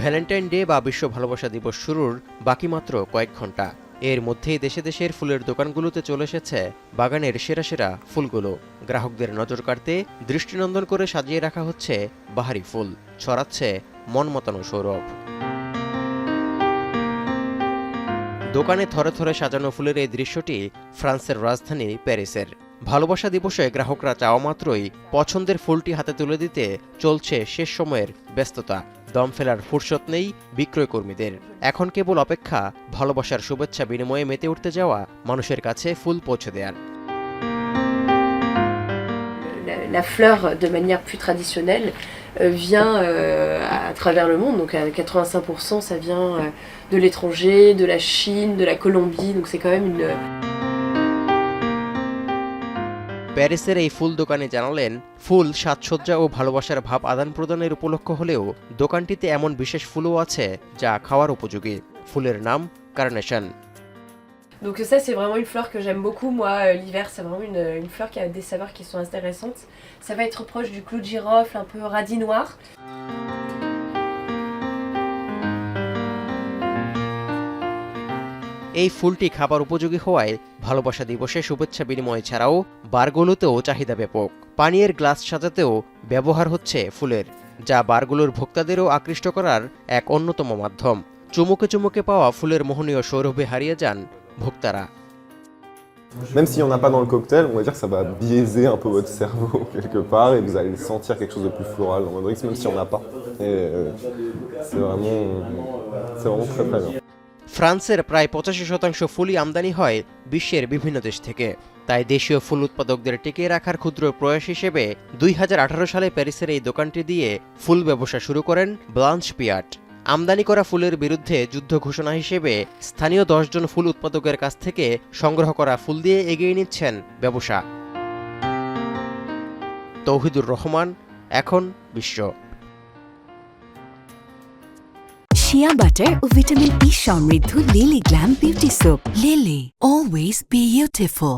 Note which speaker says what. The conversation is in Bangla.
Speaker 1: ভ্যালেন্টাইন ডে বা বিশ্ব ভালোবাসা দিবস শুরুর বাকি মাত্র কয়েক ঘন্টা। এর মধ্যেই দেশে দেশের ফুলের দোকানগুলোতে চলে এসেছে বাগানের সেরা সেরা ফুলগুলো। গ্রাহকদের নজর কাড়তে দৃষ্টিনন্দন করে সাজিয়ে রাখা হচ্ছে বাহারি ফুল, ছড়াচ্ছে মন মাতানো সৌরভ। দোকানে থরে থরে সাজানো ফুলের এই দৃশ্যটি ফ্রান্সের রাজধানী প্যারিসের। ভালোবাসা দিবসে গ্রাহকরা চাওয়া মাত্রই পছন্দের ফুলটি হাতে তুলে দিতে চলছে শেষ সময়ের ব্যস্ততা। দম ফেলার ফুরসত নেই বিক্রয় কর্মীদের। এখন কেবল অপেক্ষা ভালোবাসার শুভেচ্ছা বিনিময়ে মেতে উঠতে যাওয়া মানুষের কাছে ফুল পৌঁছে দেওয়ার।
Speaker 2: La fleur, de manière plus traditionnelle, vient à travers le monde. Donc à 85%, ça vient de l'étranger, de la Chine, de la Colombie. Donc c'est quand même une...
Speaker 1: প্যারিসের এই ফুল দোকানে জানালেন, ফুল সাজসজ্জা ও ভালোবাসার ভাব আদান প্রদানের উপলক্ষ হলেও দোকানটিতে এমন বিশেষ ফুলও আছে যা খাওয়ার উপযোগী। ফুলের নাম carnation.
Speaker 2: Donc ça c'est vraiment une fleur que j'aime beaucoup. Moi l'hiver c'est vraiment une fleur qui a des saveurs qui sont intéressantes. Ça va être proche du clou de girofle, un peu radis noir.
Speaker 1: এই ফুলটি খাবার উপযোগী হওয়ায় ভালোবাসা দিবসে শুভেচ্ছা বিনিময় ছাড়াও বারগুলোতেও চাহিদা ব্যাপক। পানীয়ের গ্লাস সাজাতেও ব্যবহার হচ্ছে ফুলের, যা বারগুলোর ভোক্তাদেরও আকৃষ্ট করার এক অন্যতম মাধ্যম। চুমুকে চুমুকে পাওয়া ফুলের মোহনীয় সৌরভে হারিয়ে যান ভোক্তারা।
Speaker 3: Même s'il n'y en a pas dans le cocktail, on va dire que ça va biaiser un peu votre cerveau quelque part et vous allez sentir quelque chose de plus floral dans votre drink, même s'il n'y en a pas. Et c'est vraiment très très bien.
Speaker 1: ফ্রান্সের প্রায় 85% ফুলই আমদানি হয় বিশ্বের বিভিন্ন দেশ থেকে। তাই দেশীয় ফুল উৎপাদকদের টিকিয়ে রাখার ক্ষুদ্র প্রয়াস হিসেবে 2018 সালে প্যারিসের এই দোকানটি দিয়ে ফুল ব্যবসা শুরু করেন ব্লাঞ্চ পিয়াট। আমদানি করা ফুলের বিরুদ্ধে যুদ্ধ ঘোষণা হিসেবে স্থানীয় 10 জন ফুল উৎপাদকের কাছ থেকে সংগ্রহ করা ফুল দিয়ে এগিয়ে নিচ্ছেন ব্যবসা। তৌহিদুর রহমান, এখন বিশ্ব।
Speaker 4: শিয়া বাটার ও ভিটামিন ই সমৃদ্ধ lily glam beauty soap. Lily, always beautiful.